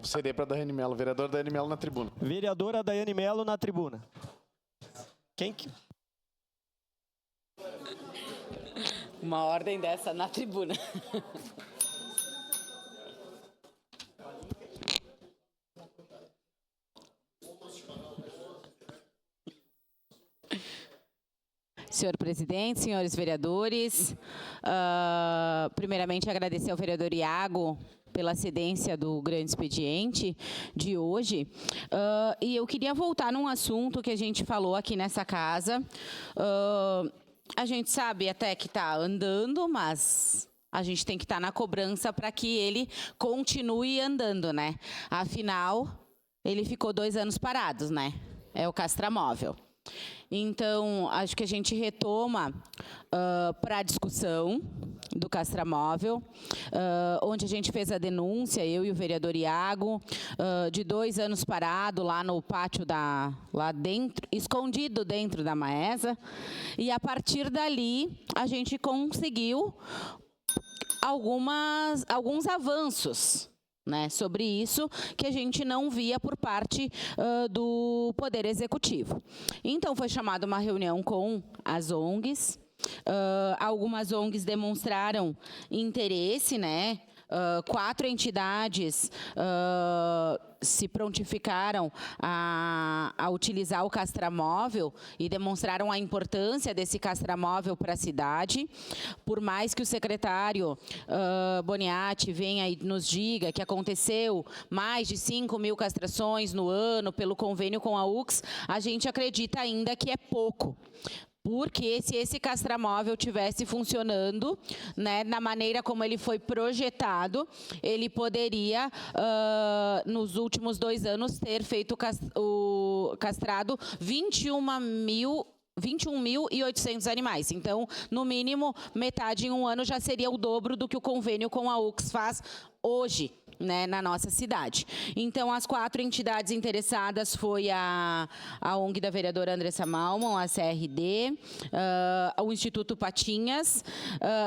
Ceder para a Daiane Mello. Vereadora Daiane Mello na tribuna. Vereadora Daiane Mello na tribuna. Quem que... Uma ordem dessa na tribuna. Senhor presidente, senhores vereadores, primeiramente agradecer ao vereador Iago pela cedência do grande expediente de hoje. E eu queria voltar num assunto que a gente falou aqui nessa casa. A gente sabe até que está andando, mas a gente tem que estar na cobrança para que ele continue andando, né? Afinal, ele ficou 2 anos parados, né? É o castramóvel. Então, acho que a gente retoma para a discussão do castramóvel, onde a gente fez a denúncia, eu e o vereador Iago, de 2 anos parado lá no pátio lá dentro, escondido dentro da Maesa, e a partir dali a gente conseguiu alguns avanços, né, sobre isso que a gente não via por parte do Poder Executivo. Então, foi chamada uma reunião com as ONGs. Algumas ONGs demonstraram interesse, né? 4 entidades se prontificaram a utilizar o castramóvel e demonstraram a importância desse castramóvel para a cidade. Por mais que o secretário Boniatti venha e nos diga que aconteceu mais de 5.000 castrações no ano pelo convênio com a UX, a gente acredita ainda que é pouco. Porque se esse castramóvel tivesse funcionando, né, na maneira como ele foi projetado, ele poderia, nos últimos 2 anos, ter feito castrado 21.800 animais. Então, no mínimo, metade em 1 ano já seria o dobro do que o convênio com a UX faz hoje, né, na nossa cidade. Então, as 4 entidades interessadas foi a ONG da vereadora Andressa Malman, a CRD, o Instituto Patinhas,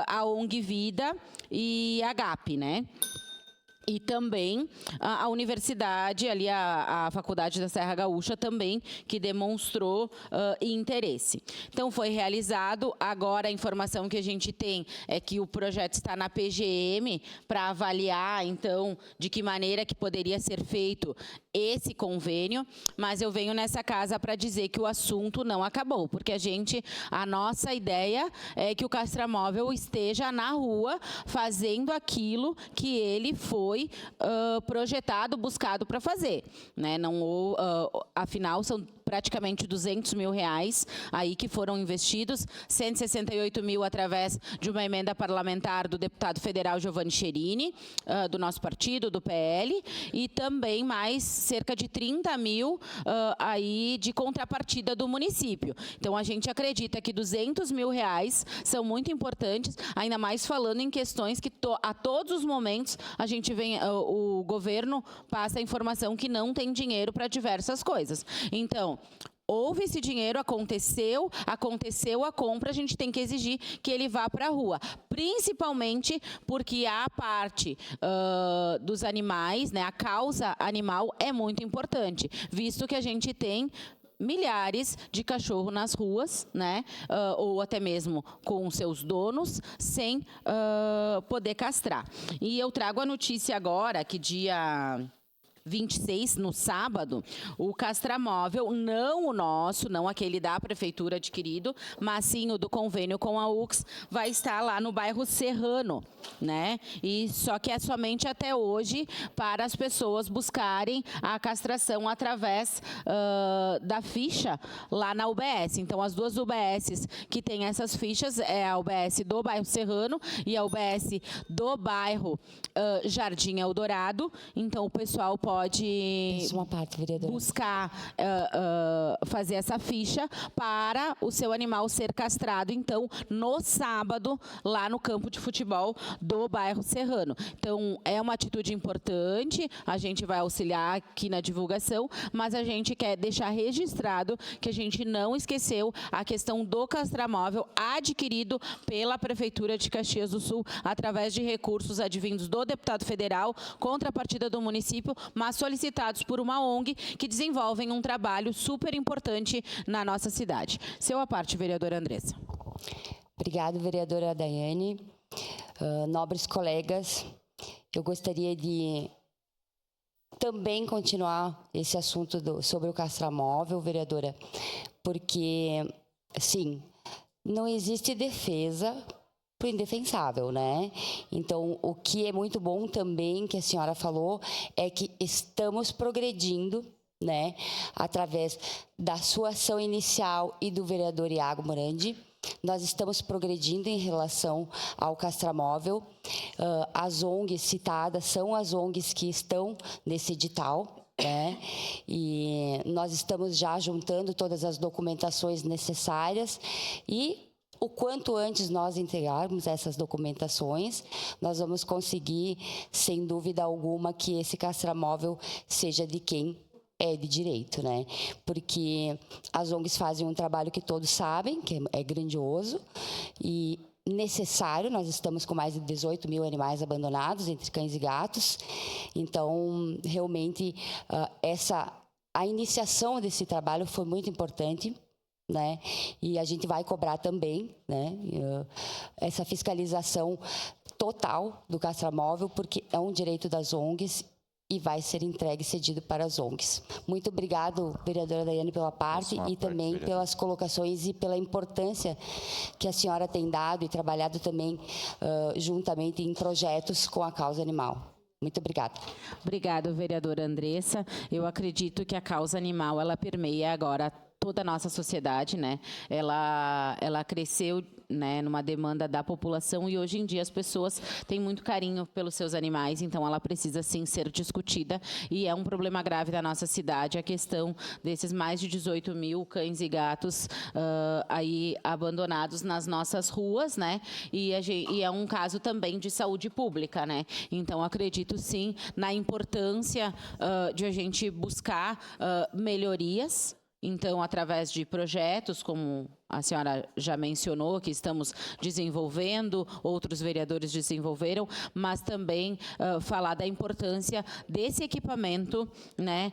a ONG Vida e a GAP, né? E também a universidade, ali a Faculdade da Serra Gaúcha também, que demonstrou interesse. Então, foi realizado. Agora, a informação que a gente tem é que o projeto está na PGM para avaliar, então, de que maneira que poderia ser feito esse convênio, mas eu venho nessa casa para dizer que o assunto não acabou, porque a nossa ideia é que o castramóvel esteja na rua fazendo aquilo que ele foi projetado, buscado para fazer, né? Não, afinal, são praticamente 200 mil reais aí que foram investidos, 168 mil através de uma emenda parlamentar do deputado federal Giovanni Cherini, do nosso partido, do PL, e também mais cerca de 30 mil aí de contrapartida do município. Então, a gente acredita que 200 mil reais são muito importantes, ainda mais falando em questões que a todos os momentos a gente vem, o governo passa a informação que não tem dinheiro para diversas coisas. Então, houve esse dinheiro, aconteceu a compra, a gente tem que exigir que ele vá para a rua. Principalmente porque a parte dos animais, né, a causa animal é muito importante, visto que a gente tem milhares de cachorros nas ruas, né, ou até mesmo com seus donos, sem poder castrar. E eu trago a notícia agora que dia 26, no sábado, o castramóvel, não o nosso, não aquele da prefeitura adquirido, mas sim o do convênio com a UX, vai estar lá no bairro Serrano, né? E só que é somente até hoje para as pessoas buscarem a castração através da ficha lá na UBS. Então, as 2 UBSs que têm essas fichas é a UBS do bairro Serrano e a UBS do bairro Jardim Eldorado. Então, o pessoal pode buscar fazer essa ficha para o seu animal ser castrado, então, no sábado, lá no campo de futebol do bairro Serrano. Então, é uma atitude importante, a gente vai auxiliar aqui na divulgação, mas a gente quer deixar registrado que a gente não esqueceu a questão do castramóvel adquirido pela Prefeitura de Caxias do Sul através de recursos advindos do deputado federal, contrapartida do município, mas solicitados por uma ONG que desenvolvem um trabalho super importante na nossa cidade. Seu à parte, vereadora Andressa. Obrigada, vereadora Daiane. Nobres colegas, eu gostaria de também continuar esse assunto sobre o castramóvel, vereadora, porque, sim, não existe defesa para o indefensável, né? Então, o que é muito bom também, que a senhora falou, é que estamos progredindo, né, através da sua ação inicial e do vereador Iago Morandi. Nós estamos progredindo em relação ao castramóvel. As ONGs citadas são as ONGs que estão nesse edital, né? E nós estamos já juntando todas as documentações necessárias e o quanto antes nós entregarmos essas documentações, nós vamos conseguir, sem dúvida alguma, que esse castramóvel seja de quem é de direito, né? Porque as ONGs fazem um trabalho que todos sabem, que é grandioso e necessário. Nós estamos com mais de 18 mil animais abandonados, entre cães e gatos. Então, realmente, a iniciação desse trabalho foi muito importante, né? E a gente vai cobrar também, né, essa fiscalização total do castramóvel, porque é um direito das ONGs e vai ser entregue e cedido para as ONGs. Muito obrigado, vereadora Daiane, pela parte e também pelas colocações e pela importância que a senhora tem dado e trabalhado também juntamente em projetos com a causa animal. Muito obrigada. Obrigada, vereadora Andressa. Eu acredito que a causa animal, ela permeia agora toda a nossa sociedade, né? Ela cresceu, né, numa demanda da população e hoje em dia as pessoas têm muito carinho pelos seus animais, então ela precisa sim ser discutida e é um problema grave da nossa cidade a questão desses mais de 18 mil cães e gatos aí abandonados nas nossas ruas, né? E é um caso também de saúde pública, né? Então acredito sim na importância de a gente buscar melhorias. Então, através de projetos, como a senhora já mencionou, que estamos desenvolvendo, outros vereadores desenvolveram, mas também falar da importância desse equipamento, né,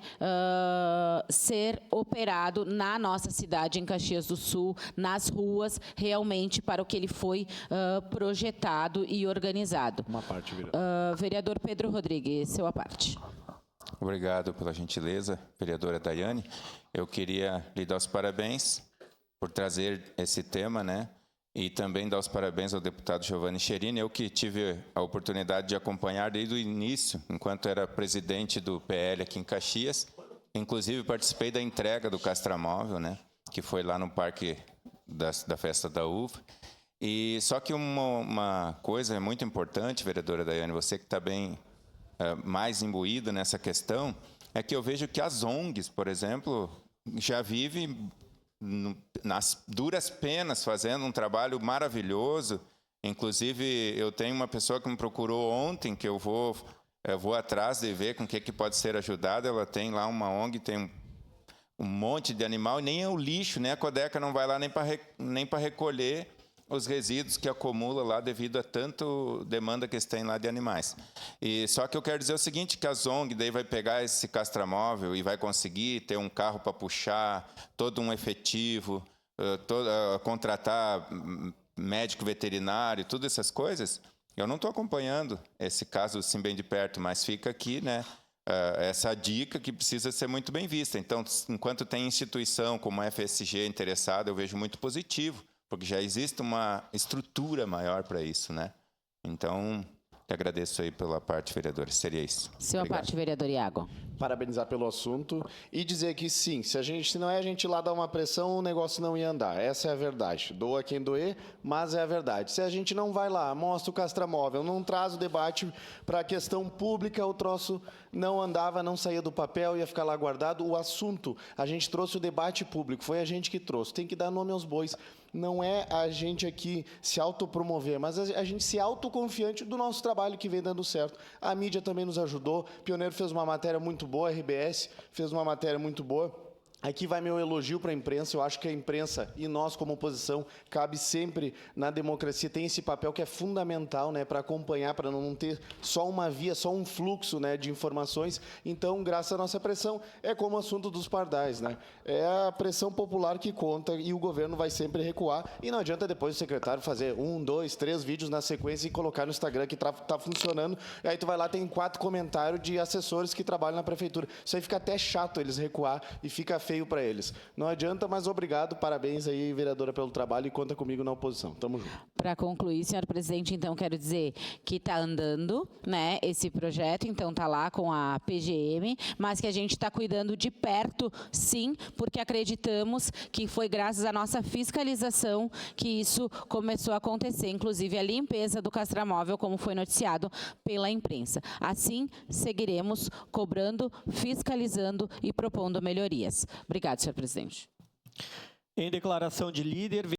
ser operado na nossa cidade, em Caxias do Sul, nas ruas, realmente para o que ele foi projetado e organizado. Uma parte, vereador. Vereador Pedro Rodrigues, seu à parte. Obrigado pela gentileza, vereadora Daiane. Eu queria lhe dar os parabéns por trazer esse tema, né? E também dar os parabéns ao deputado Giovanni Cherini. Eu que tive a oportunidade de acompanhar desde o início, enquanto era presidente do PL aqui em Caxias. Inclusive, participei da entrega do castramóvel, né? Que foi lá no Parque da Festa da Uva. E só que uma coisa muito importante, vereadora Daiane, você que está bem mais imbuído nessa questão, é que eu vejo que as ONGs, por exemplo, já vivem nas duras penas fazendo um trabalho maravilhoso. Inclusive, eu tenho uma pessoa que me procurou ontem, que eu vou atrás de ver com o que pode ser ajudado. Ela tem lá uma ONG, tem um monte de animal, e nem é o lixo, né? A Codeca não vai lá nem para recolher os resíduos que acumula lá devido a tanto demanda que eles têm lá de animais. E só que eu quero dizer o seguinte, que a ZONG daí vai pegar esse castramóvel e vai conseguir ter um carro para puxar, todo um efetivo, contratar médico veterinário, todas essas coisas. Eu não estou acompanhando esse caso assim bem de perto, mas fica aqui, né, essa dica que precisa ser muito bem vista. Então, enquanto tem instituição como a FSG interessada, eu vejo muito positivo, porque já existe uma estrutura maior para isso, né? Então, te agradeço aí pela parte, vereadora. Seria isso. Sua Obrigado. parte, vereador Iago. parabenizar pelo assunto e dizer que sim, se não é a gente lá dar uma pressão, o negócio não ia andar. Essa é a verdade. Doa quem doer, mas é a verdade. Se a gente não vai lá, mostra o castramóvel, não traz o debate para a questão pública, o troço não andava, não saía do papel, ia ficar lá guardado. O assunto, a gente trouxe o debate público, foi a gente que trouxe. Tem que dar nome aos bois. Não é a gente aqui se autopromover, mas a gente ser autoconfiante do nosso trabalho que vem dando certo. A mídia também nos ajudou. Pioneiro fez uma matéria muito boa, a RBS fez uma matéria muito boa. Aqui vai meu elogio para a imprensa. Eu acho que a imprensa e nós, como oposição, cabe sempre na democracia, tem esse papel que é fundamental, né, para acompanhar, para não ter só uma via, só um fluxo, né, de informações. Então, graças à nossa pressão, é como o assunto dos pardais, né? É a pressão popular que conta e o governo vai sempre recuar. E não adianta depois o secretário fazer 1, 2, 3 vídeos na sequência e colocar no Instagram que tá funcionando. E aí tu vai lá, tem 4 comentários de assessores que trabalham na prefeitura. Isso aí fica até chato eles recuar e fica feio para eles. Não adianta, mas obrigado, parabéns aí, vereadora, pelo trabalho e conta comigo na oposição. Tamo junto. Para concluir, senhor presidente, então quero dizer que está andando, né, esse projeto, então está lá com a PGM, mas que a gente está cuidando de perto, sim, porque acreditamos que foi graças à nossa fiscalização que isso começou a acontecer, inclusive a limpeza do castramóvel, como foi noticiado pela imprensa. Assim, seguiremos cobrando, fiscalizando e propondo melhorias. Obrigado, senhor presidente. Em declaração de líder...